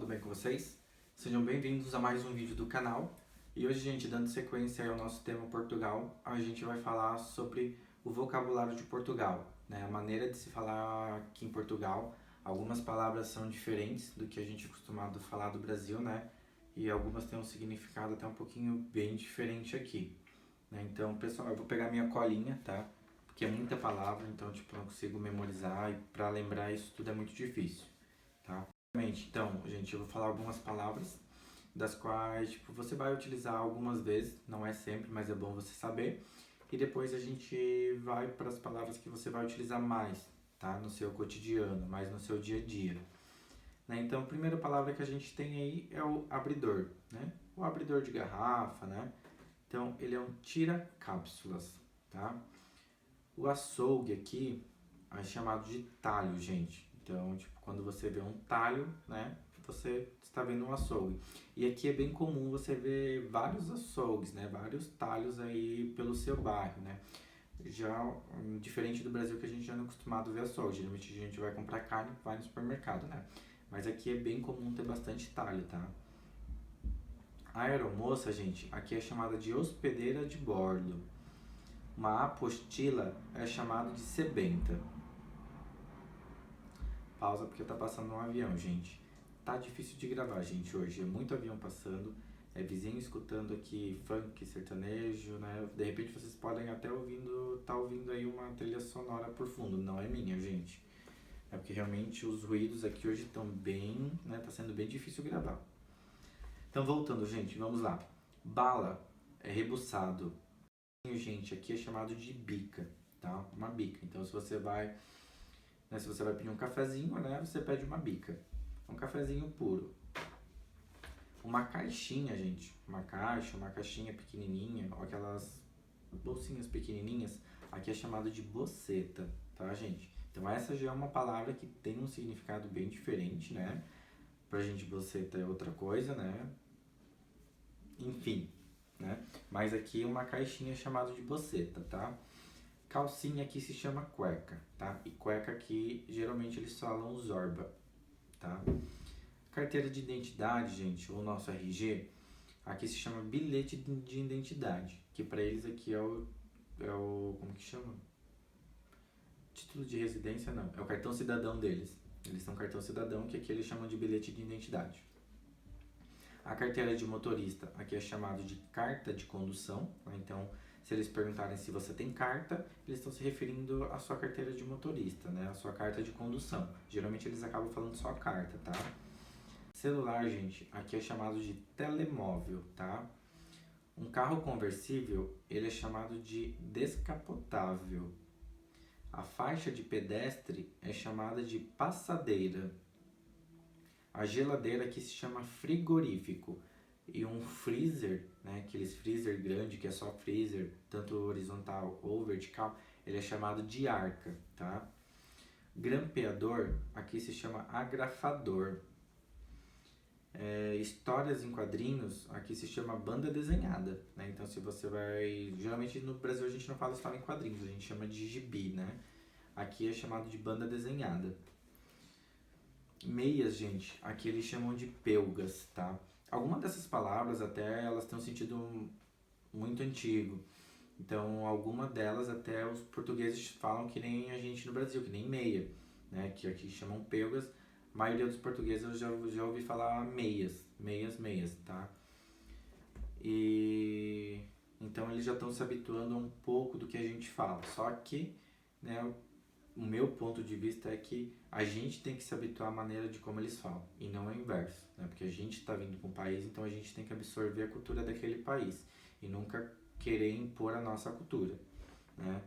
bem com vocês? Sejam bem-vindos a mais um vídeo do canal. E hoje, gente, dando sequência ao nosso tema Portugal, a gente vai falar sobre o vocabulário de Portugal, né? A maneira de se falar aqui em Portugal. Algumas palavras são diferentes do que a gente é acostumado a falar do Brasil, né? E algumas têm um significado até um pouquinho bem diferente aqui, né? Então, pessoal, eu vou pegar minha colinha, tá? Porque é muita palavra, então, tipo, eu não consigo memorizar e para lembrar isso tudo é muito difícil, tá? Então, gente, eu vou falar algumas palavras das quais, tipo, você vai utilizar algumas vezes, não é sempre, mas é bom você saber. E depois a gente vai para as palavras que você vai utilizar mais, tá? No seu cotidiano, mais no seu dia a dia. Né? Então, a primeira palavra que a gente tem aí é o abridor, né? O abridor de garrafa, né? Então, ele é um tira-cápsulas, tá? O açougue aqui é chamado de talho, gente. Então, tipo, quando você vê um talho, né, você está vendo um açougue. E aqui é bem comum você ver vários açougues, né, vários talhos aí pelo seu bairro, né. Já diferente do Brasil que a gente já não é acostumado a ver açougue. Geralmente a gente vai comprar carne, vai no supermercado, né. Mas aqui é bem comum ter bastante talho, tá. A aeromoça, gente, aqui é chamada de hospedeira de bordo. Uma apostila é chamado de sebenta. Pausa porque tá passando um avião, gente. Tá difícil de gravar, gente, hoje. É muito avião passando, é vizinho escutando aqui funk, sertanejo, né? De repente vocês podem até tá ouvindo aí uma trilha sonora por fundo. Não é minha, gente. É porque realmente os ruídos aqui hoje estão bem, né? Tá sendo bem difícil gravar. Então, voltando, gente, vamos lá. Bala é rebuçado. Gente, aqui é chamado de bica, tá? Uma bica. Então, se você vai pedir um cafezinho, né, você pede uma bica. Um cafezinho puro. Uma caixinha, gente. Uma caixinha pequenininha, ou aquelas bolsinhas pequenininhas, aqui é chamado de boceta, tá, gente? Então essa já é uma palavra que tem um significado bem diferente, né? Pra gente, boceta é outra coisa, né? Enfim, né? Mas aqui uma caixinha é chamada de boceta, tá? Calcinha aqui se chama cueca, tá? E cueca aqui, geralmente eles falam zorba, tá? Carteira de identidade, gente, ou nosso RG, aqui se chama bilhete de identidade, que para eles aqui como que chama? Título de residência, não, é o cartão cidadão deles. Eles têm um cartão cidadão que aqui eles chamam de bilhete de identidade. A carteira de motorista, aqui é chamado de carta de condução, né? Então, se eles perguntarem se você tem carta, eles estão se referindo à sua carteira de motorista, né? A sua carta de condução. Geralmente eles acabam falando só carta, tá? Celular, gente, aqui é chamado de telemóvel, tá? Um carro conversível, ele é chamado de descapotável. A faixa de pedestre é chamada de passadeira. A geladeira aqui se chama frigorífico. E um freezer, né, aqueles freezer grande que é só freezer, tanto horizontal ou vertical, ele é chamado de arca, tá? Grampeador, aqui se chama agrafador. Histórias em quadrinhos, aqui se chama banda desenhada, né? Então se você vai... Geralmente no Brasil a gente não fala história em quadrinhos, a gente chama de gibi, né? Aqui é chamado de banda desenhada. Meias, gente, aqui eles chamam de pelgas, tá? Algumas dessas palavras até elas têm um sentido muito antigo. Então, alguma delas até os portugueses falam que nem a gente no Brasil, que nem meia, né? Que aqui chamam pelgas. A maioria dos portugueses eu já ouvi falar meias, tá? E então eles já estão se habituando a um pouco do que a gente fala. Só que, né, o meu ponto de vista é que a gente tem que se habituar à maneira de como eles falam, e não o inverso, né? Porque a gente está vindo para um país, então a gente tem que absorver a cultura daquele país e nunca querer impor a nossa cultura, né?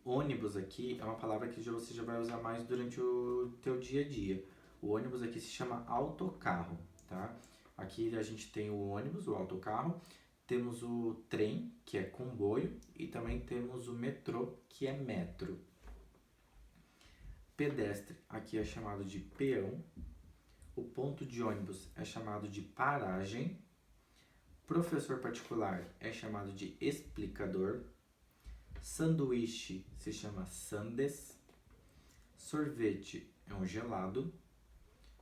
Ônibus aqui é uma palavra que você já vai usar mais durante o teu dia a dia. O ônibus aqui se chama autocarro, tá? Aqui a gente tem o ônibus, o autocarro, temos o trem, que é comboio, e também temos o metrô, que é metro. Pedestre aqui é chamado de peão. O ponto de ônibus é chamado de paragem. Professor particular é chamado de explicador. Sanduíche se chama sandes. Sorvete é um gelado.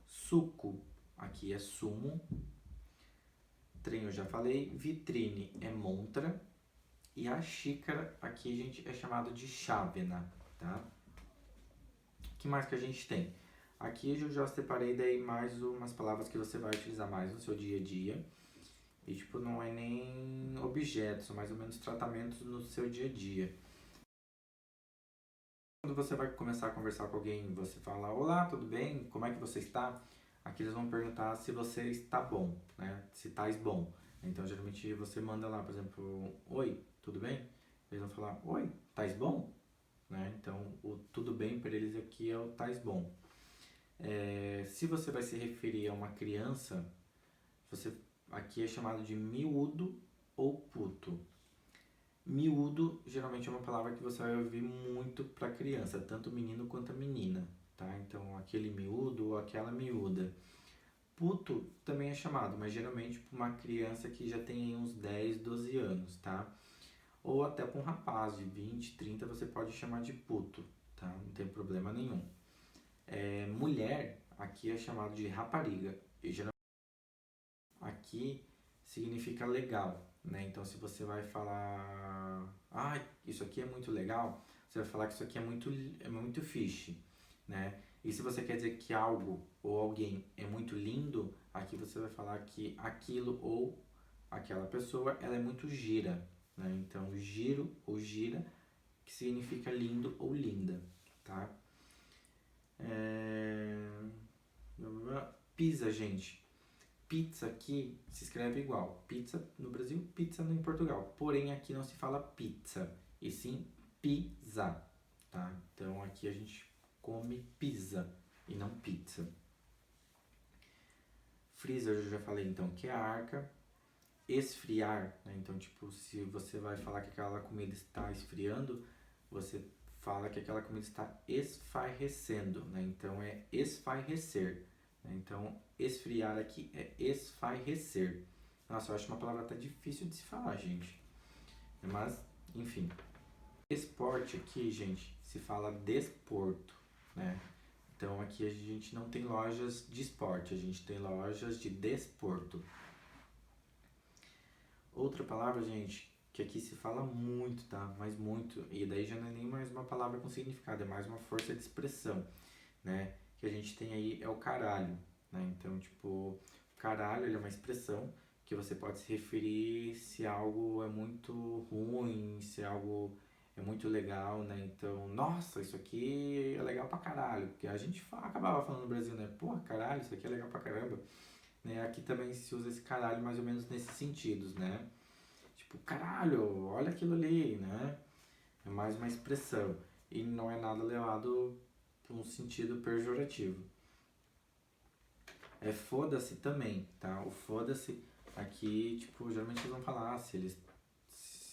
Suco aqui é sumo. Trem eu já falei. Vitrine é montra. E a xícara aqui, gente, é chamado de chávena, tá? O que mais que a gente tem? Aqui eu já separei daí mais umas palavras que você vai utilizar mais no seu dia a dia. E, tipo, não é nem objetos, são mais ou menos tratamentos no seu dia a dia. Quando você vai começar a conversar com alguém, você fala, olá, tudo bem? Como é que você está? Aqui eles vão perguntar se você está bom, né? Se estás bom. Então, geralmente, você manda lá, por exemplo, oi, tudo bem? Eles vão falar, oi, estás bom? Né? Então, o tudo bem para eles aqui é o tais bom. Se você vai se referir a uma criança, você aqui é chamado de miúdo ou puto. Miúdo geralmente é uma palavra que você vai ouvir muito para criança, tanto menino quanto a menina, tá? Então, aquele miúdo ou aquela miúda. Puto também é chamado, mas geralmente para uma criança que já tem uns 10, 12 anos, tá? Ou até para um rapaz de 20, 30 você pode chamar de puto, tá? Não tem problema nenhum. Mulher, aqui é chamado de rapariga. E geralmente aqui significa legal, né? Então se você vai falar, isso aqui é muito legal, você vai falar que isso aqui é muito fixe, né? E se você quer dizer que algo ou alguém é muito lindo, aqui você vai falar que aquilo ou aquela pessoa, ela é muito gira, né? Então giro ou gira, que significa lindo ou linda, tá? Pizza, gente. Pizza aqui se escreve igual. Pizza no Brasil, pizza no Portugal. Porém, aqui não se fala pizza, e sim pizza, tá? Então, aqui a gente come pizza e não pizza. Freezer, eu já falei, então, que é a arca. Esfriar, né? Então, tipo, se você vai falar que aquela comida está esfriando, você fala que aquela comida está esfarrecendo, né? Então, é esfarrecer. Então, esfriar aqui é esfarrecer. Nossa, eu acho uma palavra até difícil de se falar, gente. Mas, enfim. Esporte aqui, gente, se fala desporto, né? Então, aqui a gente não tem lojas de esporte, a gente tem lojas de desporto. Outra palavra, gente, que aqui se fala muito, tá? Mas muito. E daí já não é nem mais uma palavra com significado, é mais uma força de expressão, né? Que a gente tem aí é o caralho, né? Então, tipo, caralho, ele é uma expressão que você pode se referir se algo é muito ruim, se algo é muito legal, né? Então, nossa, isso aqui é legal pra caralho. Porque a gente acabava falando no Brasil, né? Pô, caralho, isso aqui é legal pra caramba. Né? Aqui também se usa esse caralho mais ou menos nesses sentidos, né? Tipo, caralho, olha aquilo ali, né? É mais uma expressão. E não é nada levado para um sentido pejorativo. É foda-se também, tá? O foda-se aqui, tipo, geralmente eles vão falar, se eles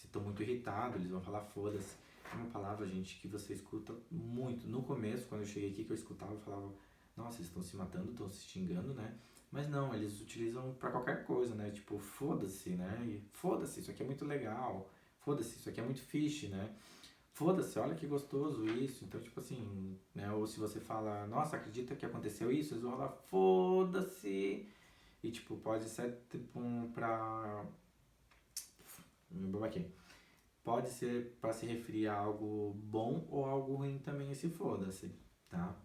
estão muito irritados, eles vão falar foda-se. É uma palavra, gente, que você escuta muito. No começo, quando eu cheguei aqui, que eu escutava, eu falava, nossa, eles estão se matando, estão se xingando, né? Mas não, eles utilizam pra qualquer coisa, né? Tipo, foda-se, né? E foda-se, isso aqui é muito legal. Foda-se, isso aqui é muito fixe, né? Foda-se, olha que gostoso isso. Então, tipo assim, né? Ou se você fala, nossa, acredita que aconteceu isso? Eles vão falar, foda-se. E, tipo, pode ser, tipo, pra... Vamos aqui. Pode ser para se referir a algo bom ou algo ruim também, esse foda-se, tá?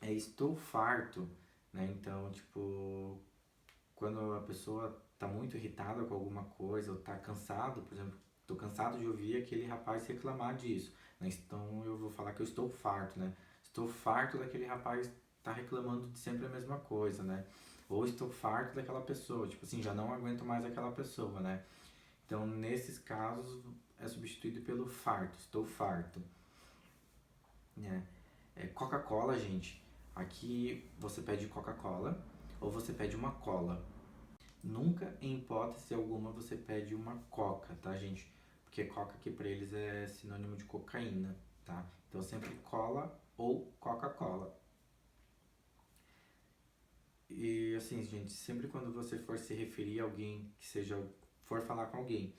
Estou farto, né? Então, tipo, quando a pessoa tá muito irritada com alguma coisa ou tá cansado, por exemplo, tô cansado de ouvir aquele rapaz reclamar disso, né? Então eu vou falar que eu estou farto, né? Estou farto daquele rapaz tá reclamando de sempre a mesma coisa, né? Ou estou farto daquela pessoa, tipo assim, já não aguento mais aquela pessoa, né? Então, nesses casos, é substituído pelo farto, estou farto, né? Coca-Cola, gente. Aqui você pede Coca-Cola ou você pede uma cola. Nunca, em hipótese alguma, você pede uma coca, tá, gente? Porque coca aqui pra eles é sinônimo de cocaína, tá? Então sempre cola ou Coca-Cola. E assim, gente, sempre quando você for se referir a alguém que seja, for falar com alguém,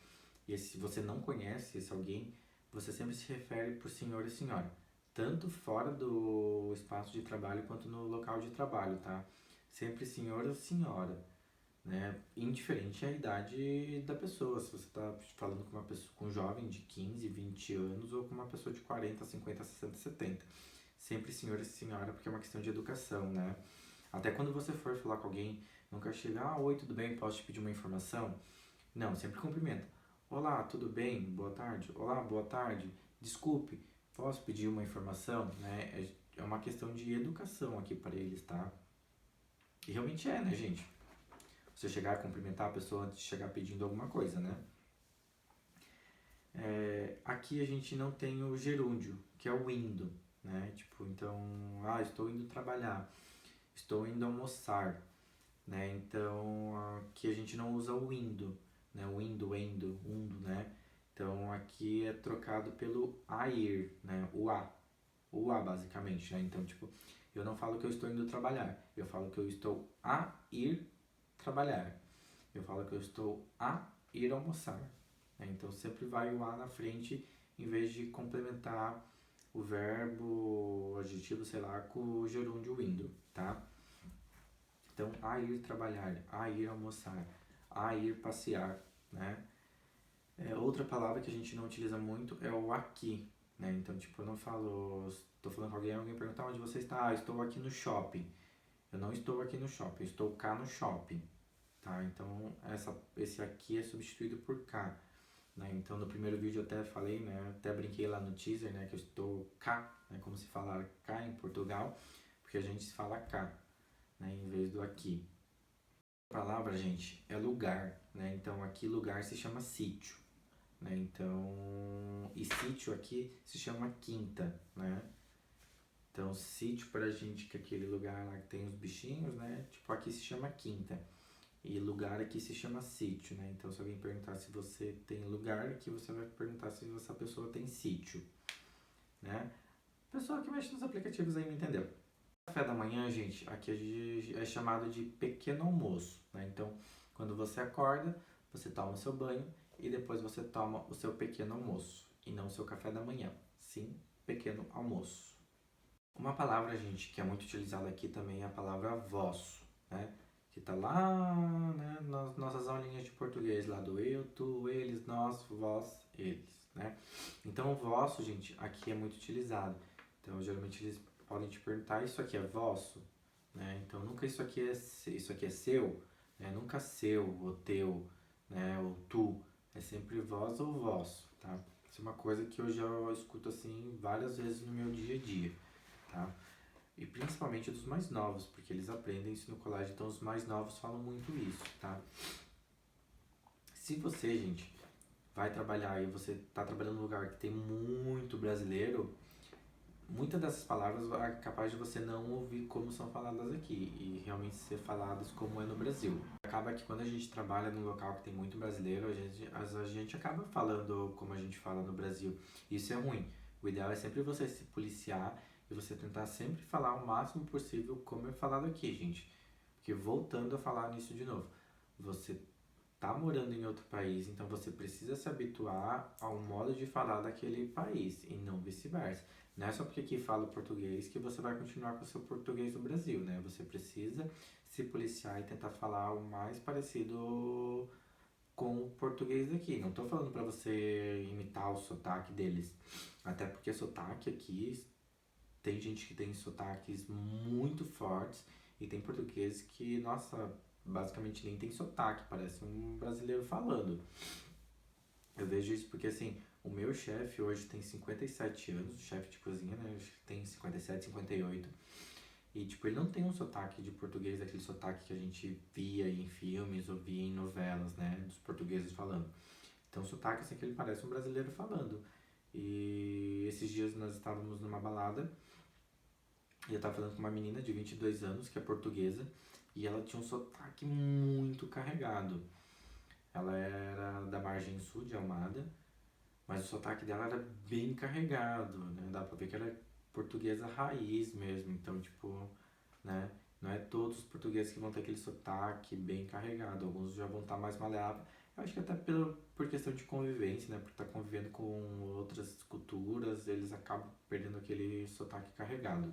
e se você não conhece esse alguém, você sempre se refere por senhor e senhora, tanto fora do espaço de trabalho quanto no local de trabalho, tá? sempre senhor ou senhora, né? Indiferente à idade da pessoa, se você está falando com uma pessoa, com um jovem de 15, 20 anos ou com uma pessoa de 40, 50, 60, 70. Sempre senhor e senhora, porque é uma questão de educação, né? Até quando você for falar com alguém, nunca chega, oi, tudo bem, posso te pedir uma informação? Não, sempre cumprimenta. Olá, tudo bem? Boa tarde. Olá, boa tarde. Desculpe, posso pedir uma informação? Né? É uma questão de educação aqui para eles, tá? E realmente é, né, gente? Você chegar a cumprimentar a pessoa antes de chegar pedindo alguma coisa, né? Aqui a gente não tem o gerúndio, que é o indo, né? Tipo, então, estou indo trabalhar, estou indo almoçar, né? Então, aqui a gente não usa o indo, né? O indo, endo, undo, né? Então, aqui é trocado pelo a ir, né? O a basicamente, né? Então, tipo, eu não falo que eu estou indo trabalhar, eu falo que eu estou a ir trabalhar. Eu falo que eu estou a ir almoçar, né? Então, sempre vai o a na frente em vez de complementar o verbo, o adjetivo, sei lá, com o gerúndio indo, tá? Então, a ir trabalhar, a ir almoçar, a ir passear, né? Outra palavra que a gente não utiliza muito é o aqui, né? Então, tipo, eu não falo, estou falando com alguém pergunta onde você está, estou aqui no shopping. Eu não estou aqui no shopping, eu estou cá no shopping, tá? Então, esse aqui é substituído por cá, né? Então, no primeiro vídeo eu até falei, né? Até brinquei lá no teaser, né? Que eu estou cá, né? Como se falar cá em Portugal, porque a gente se fala cá, né? Em vez do aqui. A palavra, gente, é lugar, né? Então, aqui lugar se chama sítio, né? Então, e sítio aqui se chama quinta, né? Então, sítio pra gente que é aquele lugar lá que tem os bichinhos, né? Tipo, aqui se chama quinta. E lugar aqui se chama sítio, né? Então, se alguém perguntar se você tem lugar, aqui você vai perguntar se essa pessoa tem sítio, né? Pessoa que mexe nos aplicativos aí me entendeu. Café da manhã, gente, aqui é chamado de pequeno almoço, né? Então, quando você acorda, você toma o seu banho e depois você toma o seu pequeno almoço. E não o seu café da manhã, sim, pequeno almoço. Uma palavra, gente, que é muito utilizada aqui também é a palavra vosso, né? Que tá lá, né, nas nossas aulinhas de português, lá do eu, tu, eles, nós, vós, eles, né? Então, o vosso, gente, aqui é muito utilizado. Então, geralmente eles podem te perguntar, isso aqui é vosso? Né? Então, nunca isso aqui é seu, né? Nunca seu, ou teu, né? Ou tu. É sempre vós ou vosso, tá? Isso é uma coisa que eu já escuto assim várias vezes no meu dia a dia, tá? E principalmente dos mais novos, porque eles aprendem isso no colégio, então os mais novos falam muito isso, tá? Se você, gente, vai trabalhar e você tá trabalhando num lugar que tem muito brasileiro, muitas dessas palavras é capaz de você não ouvir como são faladas aqui e realmente ser faladas como é no Brasil. Acaba que quando a gente trabalha num local que tem muito brasileiro, a gente acaba falando como a gente fala no Brasil. Isso é ruim. O ideal é sempre você se policiar e você tentar sempre falar o máximo possível como é falado aqui, gente. Porque voltando a falar nisso de novo, você tá morando em outro país, então você precisa se habituar ao modo de falar daquele país e não vice-versa. Não é só porque aqui fala português que você vai continuar com o seu português do Brasil, né? Você precisa se policiar e tentar falar o mais parecido com o português daqui. Não tô falando para você imitar o sotaque deles, até porque sotaque aqui tem gente que tem sotaques muito fortes e tem portugueses que, nossa, basicamente nem tem sotaque, parece um brasileiro falando. Eu vejo isso porque, assim, o meu chefe hoje tem 57 anos, chefe de cozinha, né? Acho que tem 57, 58. E, tipo, ele não tem um sotaque de português, aquele sotaque que a gente via em filmes ou via em novelas, né? Dos portugueses falando. Então, o sotaque, assim, que ele parece um brasileiro falando. E esses dias nós estávamos numa balada e eu tava falando com uma menina de 22 anos, que é portuguesa, e ela tinha um sotaque muito carregado. Ela era da margem sul de Almada, mas o sotaque dela era bem carregado, né? Dá pra ver que ela é portuguesa raiz mesmo, então, tipo, né? Não é todos os portugueses que vão ter aquele sotaque bem carregado, alguns já vão estar mais maleáveis. Eu acho que até por questão de convivência, né? Por estar convivendo com outras culturas, eles acabam perdendo aquele sotaque carregado.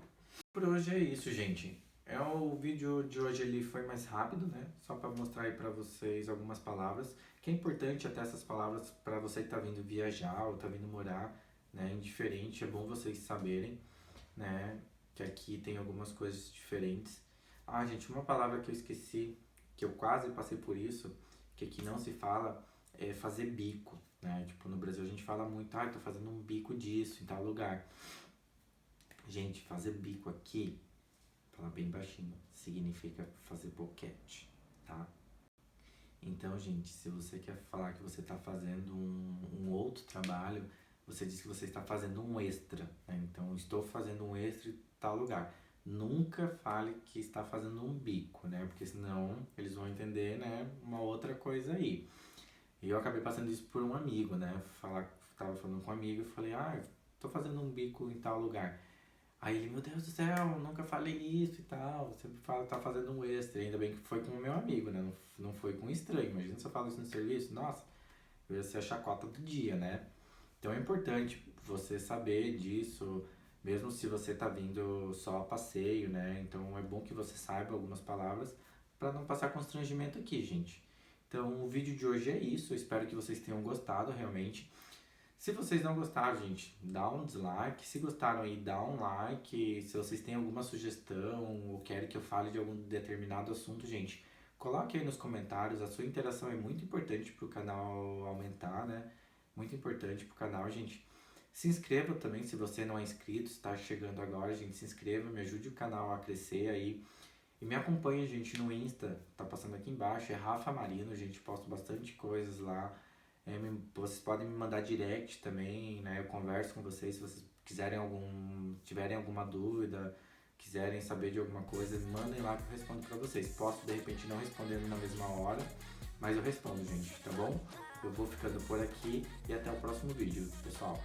Por hoje é isso, gente. O vídeo de hoje ele foi mais rápido, né? Só para mostrar aí para vocês algumas palavras, que é importante até essas palavras para você que tá vindo viajar ou tá vindo morar, né? Indiferente, é bom vocês saberem, né? Que aqui tem algumas coisas diferentes. Ah, gente, uma palavra que eu esqueci, que eu quase passei por isso, que aqui não se fala, é fazer bico, né? Tipo, no Brasil a gente fala muito, ah, eu tô fazendo um bico disso em tal lugar. Gente, fazer bico aqui, fala bem baixinho, significa fazer boquete, tá? Então, gente, se você quer falar que você está fazendo um outro trabalho, você diz que você está fazendo um extra, né? Então, estou fazendo um extra em tal lugar. Nunca fale que está fazendo um bico, né? Porque senão eles vão entender, né, uma outra coisa aí. E eu acabei passando isso por um amigo, né? Tava falando com um amigo e falei, ah, tô fazendo um bico em tal lugar. Aí ele, meu Deus do céu, nunca falei isso e tal. Sempre fala, tá fazendo um extra. Ainda bem que foi com o meu amigo, né? Não foi com um estranho. Imagina se eu falo isso no serviço, nossa, eu ia ser a chacota do dia, né? Então é importante você saber disso, mesmo se você tá vindo só a passeio, né? Então é bom que você saiba algumas palavras para não passar constrangimento aqui, gente. Então o vídeo de hoje é isso. Eu espero que vocês tenham gostado realmente. Se vocês não gostaram, gente, dá um dislike. Se gostaram aí, dá um like. Se vocês têm alguma sugestão ou querem que eu fale de algum determinado assunto, gente, coloque aí nos comentários. A sua interação é muito importante para o canal aumentar, né? Muito importante para o canal, gente. Se inscreva também se você não é inscrito, está chegando agora, gente. Se inscreva, me ajude o canal a crescer aí. E me acompanhe, gente, no Insta, tá passando aqui embaixo, é Rafa Marino, gente, posto bastante coisas lá. Vocês podem me mandar direct também, né? Eu converso com vocês se vocês tiverem alguma dúvida, quiserem saber de alguma coisa, me mandem lá que eu respondo pra vocês. Posso de repente não responder na mesma hora, mas eu respondo, gente, tá bom? Eu vou ficando por aqui e até o próximo vídeo, pessoal.